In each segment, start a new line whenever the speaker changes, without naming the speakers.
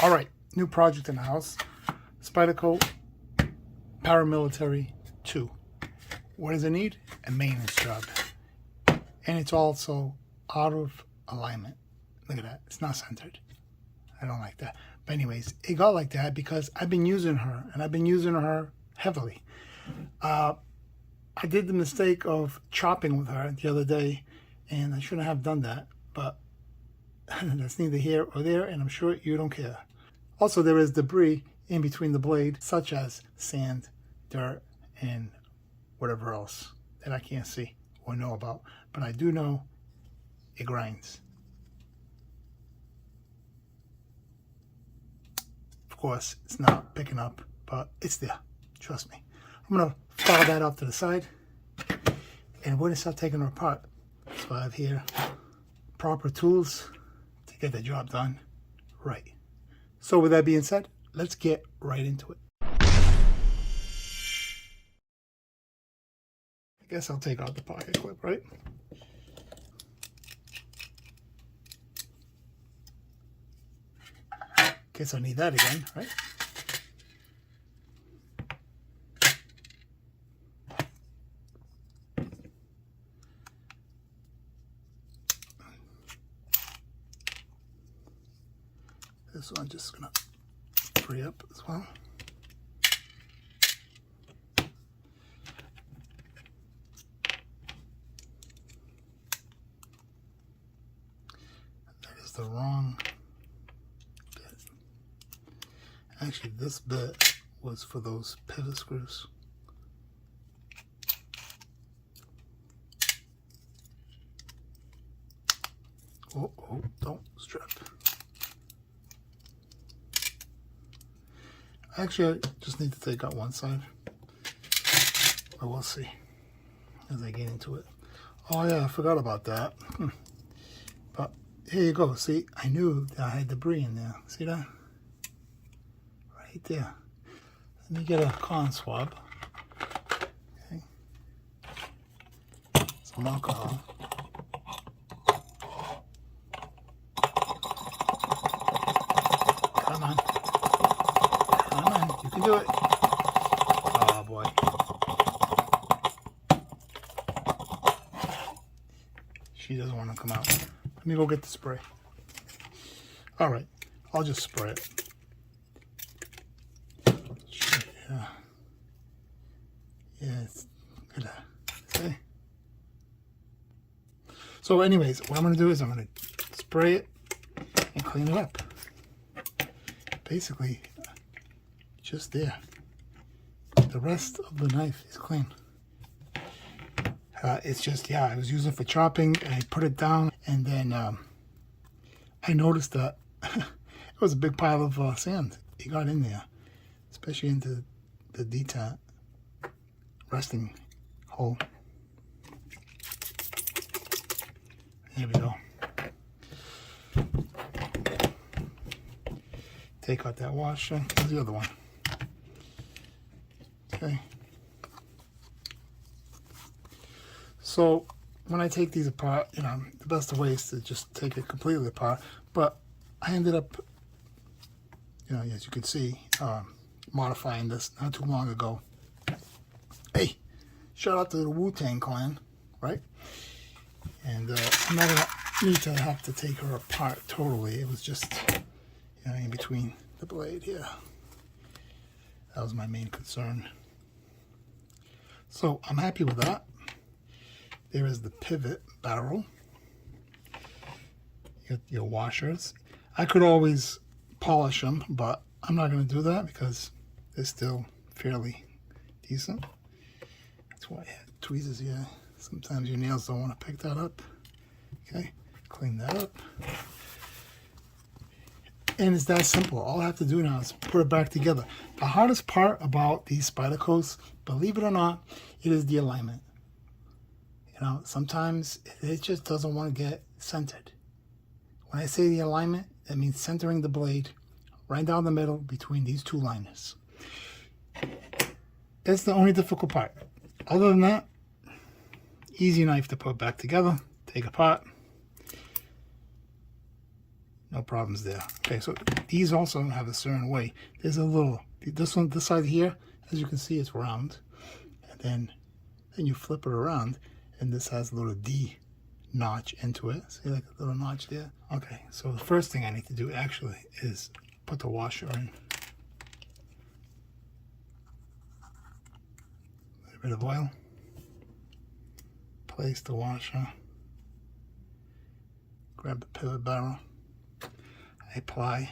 All right, new project in the house. Spyderco Paramilitary 2. What does it need? A maintenance job. And it's also out of alignment. Look at that. It's not centered. I don't like that. But anyways, it got like that because I've been using her, and I've been using her heavily. I did the mistake of chopping with her the other day, and I shouldn't have done that, but that's neither here or there, and I'm sure you don't care. Also, there is debris in between the blade, such as sand, dirt, and whatever else that I can't see or know about. But I do know it grinds. Of course, it's not picking up, but it's there. Trust me. I'm going to file that off to the side, and we're going to start taking her apart. So I have here proper tools to get the job done right. So with that being said, let's get right into it. I guess I'll take out the pocket clip, right? Guess I need that again, right? This one I'm just gonna free up as well. That is the wrong bit. Actually, this bit was for those pivot screws. Oh, don't strip. Actually, I just need to take out one side. But we'll see as I get into it. Oh yeah, I forgot about that. But here you go. See, I knew that I had debris in there. See that? Right there. Let me get a cotton swab. Okay. Some alcohol. Come on. Come on, you can do it. Oh boy. She doesn't want to come out. Let me go get the spray. Alright, I'll just spray it. Yeah. Yeah, it's good. See? So anyways, what I'm going to do is I'm going to spray it and clean it up. Basically, just there. The rest of the knife is clean. It's just, yeah, I was using it for chopping, and I put it down, and then I noticed that it was a big pile of sand. It got in there, especially into the detent resting hole. There we go. Take out that washer. Where's the other one? Okay. So when I take these apart, you know, the best way is to just take it completely apart. But I ended up, you know, as you can see, modifying this not too long ago. Hey, shout out to the Wu-Tang Clan, right? And I'm not gonna need to have to take her apart totally. It was just, you know, in between the blade here. That was my main concern. So I'm happy with that. There is the pivot barrel. You got your washers. I could always polish them, but I'm not going to do that because they're still fairly decent. That's why I had tweezers here. Sometimes your nails don't want to pick that up. Okay, clean that up. And it's that simple. All I have to do now is put it back together. The hardest part about these Spydercos, believe it or not, it is the alignment. You know, sometimes it just doesn't want to get centered. When I say the alignment, that means centering the blade right down the middle between these two liners. That's the only difficult part. Other than that, easy knife to put back together, take apart. No problems there. Okay, so these also have a certain way. There's a little, this side here, as you can see, it's round. And then you flip it around, and this has a little D notch into it. See, like a little notch there? Okay, so the first thing I need to do actually is put the washer in. A little bit of oil. Place the washer. Grab the pivot barrel. I apply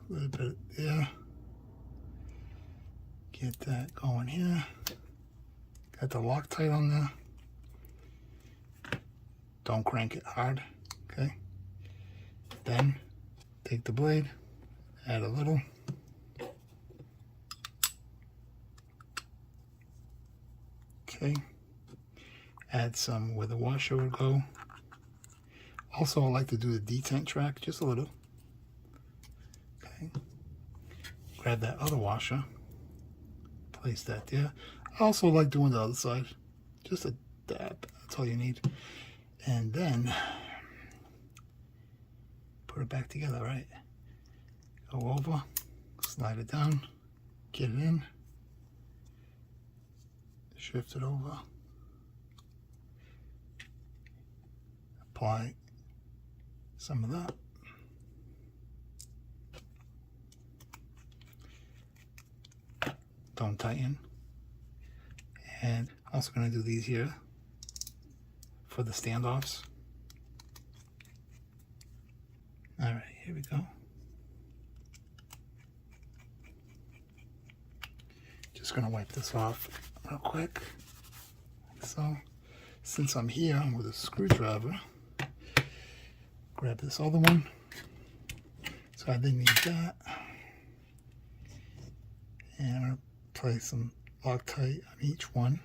a little bit there. Get that going here. Got the Loctite on there. Don't crank it hard, okay? Then take the blade, add a little. Okay. Add some where the washer would go. Also, I like to do the detent track just a little. Okay. Grab that other washer. Place that there. I also like doing the other side. Just a dab. That's all you need. And then put it back together, right? Go over, slide it down, get it in, shift it over, apply some of that. Don't tighten. And also going to do these here for the standoffs. All right, here we go. Just going to wipe this off real quick. So, since I'm here with a screwdriver, grab this other one. So I didn't need that. And I'm going to place some Loctite on each one.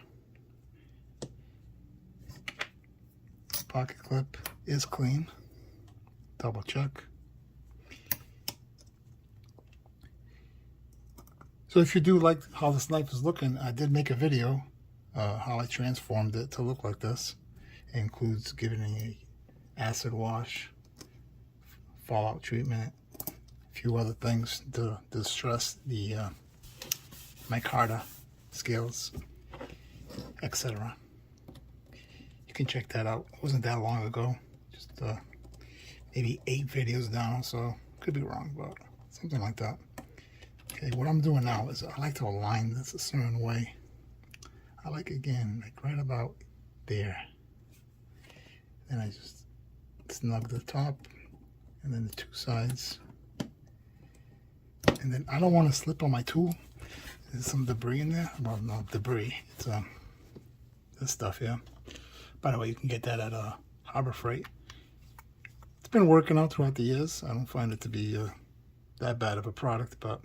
Pocket clip is clean. Double check. So if you do like how this knife is looking, I did make a video how I transformed it to look like this. It includes giving it a acid wash, fallout treatment, a few other things to distress the micarta scales, etc. You can check that out. It wasn't that long ago, just maybe 8 videos down, so could be wrong, but something like that. Okay, what I'm doing now is I like to align this a certain way. I like, again, like right about there. Then I just snug the top and then the 2 sides. And then I don't want to slip on my tool. There's some debris in there. Well, not debris. It's this stuff here. By the way, you can get that at Harbor Freight. It's been working out throughout the years. I don't find it to be that bad of a product, but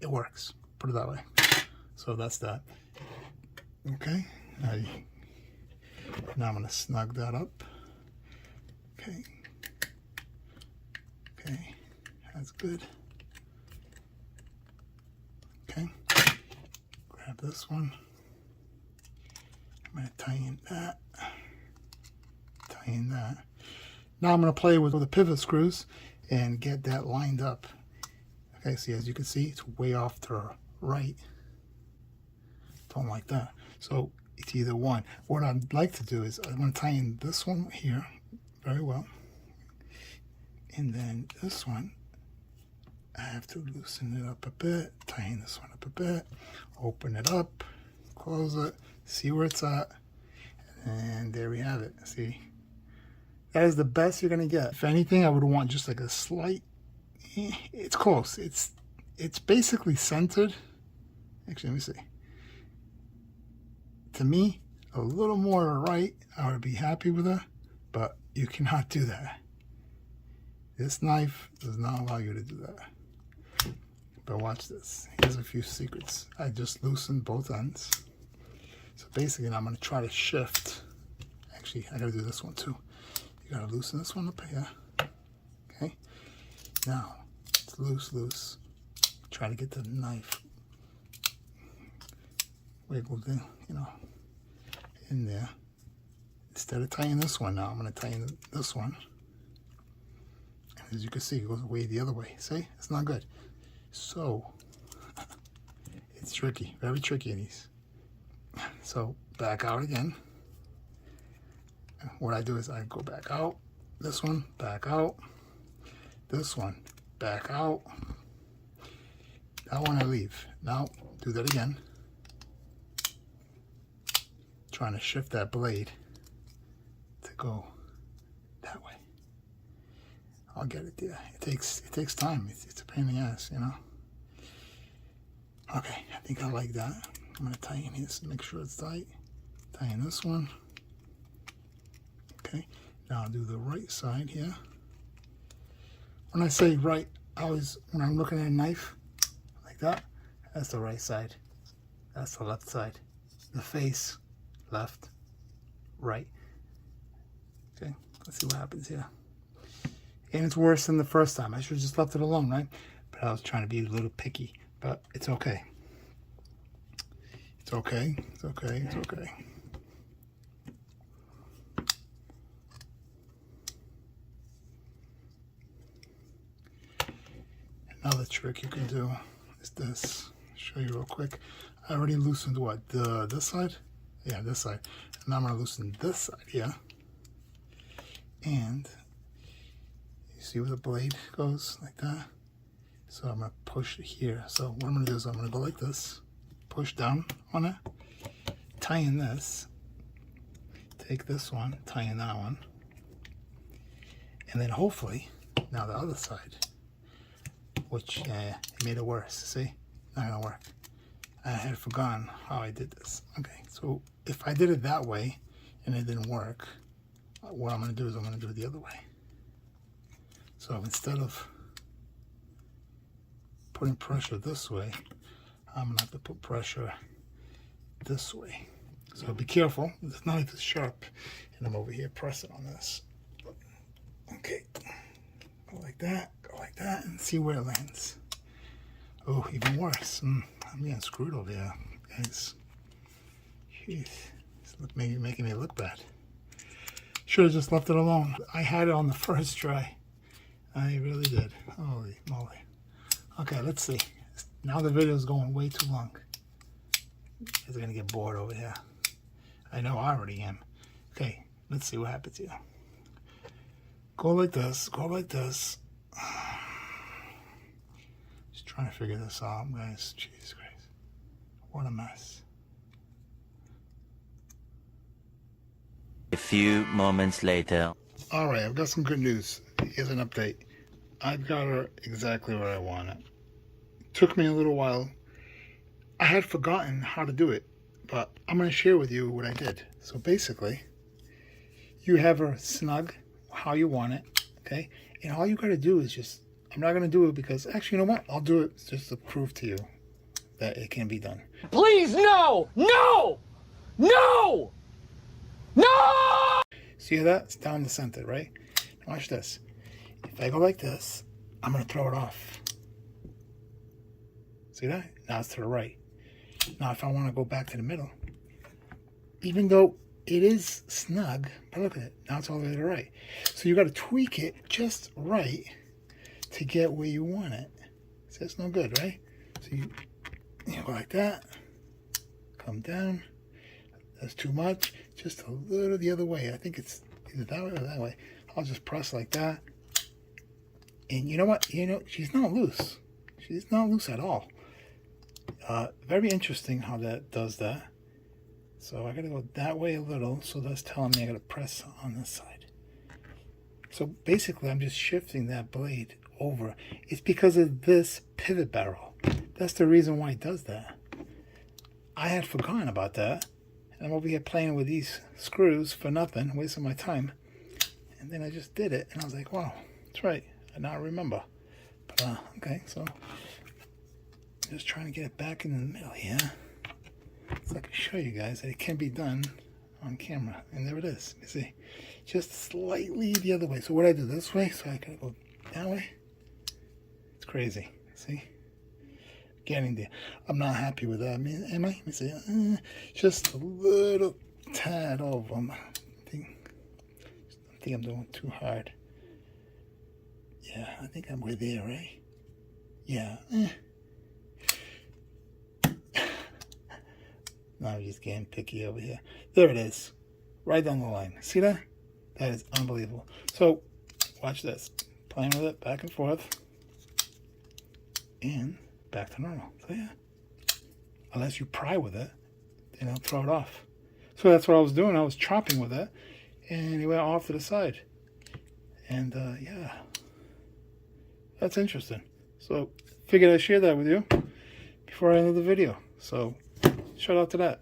it works. Put it that way. So that's that. Okay. Now I'm going to snug that up. Okay. Okay. That's good. Okay. Grab this one. I'm going to tighten that. Tighten that. Now I'm going to play with the pivot screws and get that lined up. Okay, see, as you can see, it's way off to the right. Don't like that. So it's either one. What I'd like to do is I'm going to tighten this one here very well. And then this one, I have to loosen it up a bit, tighten this one up a bit, open it up, close it, see where it's at, and there we have it. See, that is the best you're gonna get. If anything, I would want just like a slight, it's close. It's basically centered. Actually, let me see. To me, a little more to the right, I would be happy with it, but you cannot do that. This knife does not allow you to do that. But watch this. Here's a few secrets. I just loosened both ends. So basically, I'm going to try to shift. Actually, I got to do this one too. You got to loosen this one up here. Okay. Now, it's loose. Try to get the knife wiggled in, in there. Instead of tightening this one now, I'm going to tighten this one. as you can see, it goes way the other way. See, it's not good. So it's tricky, very tricky in these. So back out again. What I do is I go back out, this one, back out, this one, back out. That one I leave. Now do that again. Trying to shift that blade to go that way. I'll get it there. It takes time. It's a pain in the ass, you know. Okay, I think I like that. I'm gonna tighten this, make sure it's tight. Tighten this one. Okay, now I'll do the right side here. When I say right, when I'm looking at a knife like that, that's the right side. That's the left side. The face, left, right. Okay, let's see what happens here. And it's worse than the first time. I should have just left it alone, right? But I was trying to be a little picky. But it's okay. It's okay. It's okay. It's okay. Another trick you can do is this. I'll show you real quick. I already loosened what? This side? Yeah, this side. And now I'm going to loosen this side here. And you see where the blade goes like that? So I'm going to push it here. So what I'm going to do is I'm going to go like this. Push down on it. Tie in this. Take this one. Tie in that one. And then hopefully, now the other side. Which it made it worse. See? Not going to work. I had forgotten how I did this. Okay, so if I did it that way and it didn't work, what I'm going to do is I'm going to do it the other way. So instead of putting pressure this way, I'm going to have to put pressure this way. So be careful. This knife is sharp. And I'm over here pressing on this. Okay. Go like that, and see where it lands. Oh, even worse. I'm getting screwed over here, guys. Jeez. It's making me look bad. Should have just left it alone. I had it on the first try. I really did. Holy moly. Okay, let's see. Now the video is going way too long. You guys are going to get bored over here. I know I already am. Okay, let's see what happens here. Go like this. Go like this. Just trying to figure this out, guys. Jesus Christ. What a mess.
A few moments later.
Alright, I've got some good news. Here's an update. I've got her exactly where I want it. Took me a little while. I had forgotten how to do it, but I'm going to share with you what I did. So basically, you have her snug how you want it, okay? And all you got to do is just, I'm not going to do it because, actually, you know what? I'll do it just to prove to you that it can be done.
Please, no! No! No! No!
See that? It's down the center, right? Now watch this. If I go like this, I'm going to throw it off. See that? Now it's to the right. Now if I want to go back to the middle, even though it is snug, but look at it. Now it's all the way to the right. So you got to tweak it just right to get where you want it. So that's no good, right? So you go like that. Come down. That's too much. Just a little the other way. I think it's either that way or that way. I'll just press like that. And you know what? You know, she's not loose. She's not loose at all. Very interesting how that does that. So I gotta go that way a little. So that's telling me I gotta press on this side. So basically I'm just shifting that blade over. It's because of this pivot barrel. That's the reason why it does that. I had forgotten about that. And I'm over here playing with these screws for nothing, wasting my time. And then I just did it, and I was like, wow, that's right. I now remember. But, okay, so just trying to get it back in the middle here. So I can show you guys that it can be done on camera. And there it is. You see, just slightly the other way. So what I do this way, so I can go that way. It's crazy. See? Getting there. I'm not happy with that. I mean, am I? Let me see. Just a little tad over. I think I'm doing too hard. Yeah, I think we're there, right? Yeah. Now I'm just getting picky over here. There it is. Right down the line. See that? That is unbelievable. So, watch this. Playing with it back and forth. And back to normal. So yeah. Unless you pry with it, then it'll throw it off. So that's what I was doing. I was chopping with it. And he went off to the side. And yeah. That's interesting. So, figured I'd share that with you before I end the video. So, shout out to that.